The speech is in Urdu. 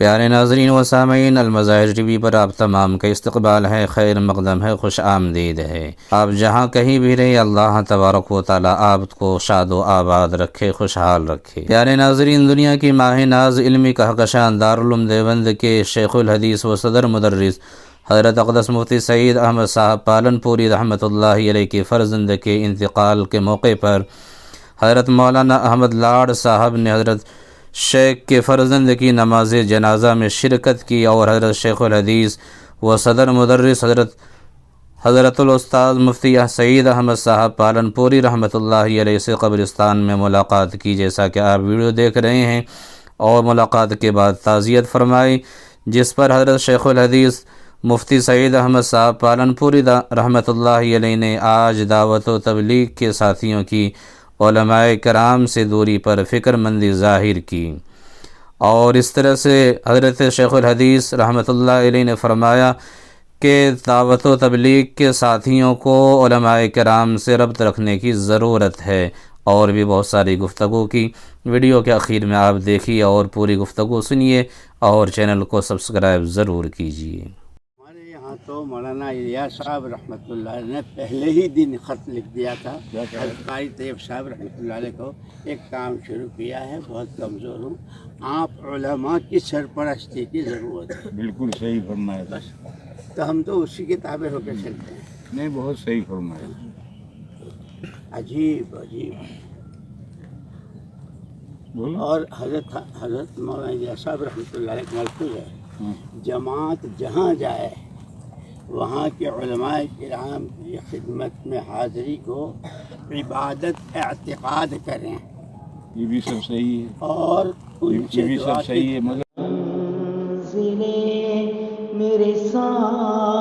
پیارے ناظرین و سامعین، المظاہر ٹی وی پر آپ تمام کا استقبال ہے، خیر مقدم ہے، خوش آمدید ہے۔ آپ جہاں کہیں بھی رہے، اللہ تبارک و تعالی آپ کو شاد و آباد رکھے، خوشحال رکھے۔ پیارے ناظرین، دنیا کی ماہ ناز، علمی کہکشاں، دارالعلوم دیوبند کے شیخ الحدیث و صدر مدرس حضرت اقدس مفتی سعید احمد صاحب پالن پوری رحمۃ اللہ علیہ کے فرزند کے انتقال کے موقع پر حضرت مولانا احمد لاڑ صاحب نے حضرت شیخ کے فرزند کی نماز جنازہ میں شرکت کی اور حضرت شیخ الحدیث و صدر مدرس حضرت الاستاذ مفتی سعید احمد صاحب پالن پوری رحمۃ اللہ علیہ سے قبرستان میں ملاقات کی، جیسا کہ آپ ویڈیو دیکھ رہے ہیں، اور ملاقات کے بعد تعزیت فرمائی، جس پر حضرت شیخ الحدیث مفتی سعید احمد صاحب پالن پوری رحمۃ اللہ علیہ نے آج دعوت و تبلیغ کے ساتھیوں کی علماء کرام سے دوری پر فکر مندی ظاہر کی، اور اس طرح سے حضرت شیخ الحدیث رحمۃ اللہ علیہ نے فرمایا کہ دعوت و تبلیغ کے ساتھیوں کو علماء کرام سے ربط رکھنے کی ضرورت ہے، اور بھی بہت ساری گفتگو کی۔ ویڈیو کے اخیر میں آپ دیکھیے اور پوری گفتگو سنیے، اور چینل کو سبسکرائب ضرور کیجیے۔ ہمارے یہاں تو مولانا الیاس صاحب رحمۃ اللہ علیہ نے پہلے ہی دن خط لکھ دیا تھا، قاری طیب صاحب رحمۃ اللہ علیہ کو ایک کام شروع کیا ہے، بہت کمزور ہوں، آپ علماء کی سرپرستی کی ضرورت ہے۔ بالکل صحیح فرمایا، بس تو ہم تو اسی کے تابع ہو کے چلتے ہیں۔ نہیں بہت صحیح فرمایا۔ عجیب عجیب۔ بولو۔ اور حضرت مولانا الیاس صاحب رحمۃ اللہ علیہ کا ملفوظ ہے، جماعت جہاں جائے وہاں کے علماء کرام کی خدمت میں حاضری کو عبادت اعتقاد کریں، یہ بھی سب صحیح ہے، اور ان سے یہ بھی دعا سب صحیح ہے، مگر منزلیں میرے ساتھ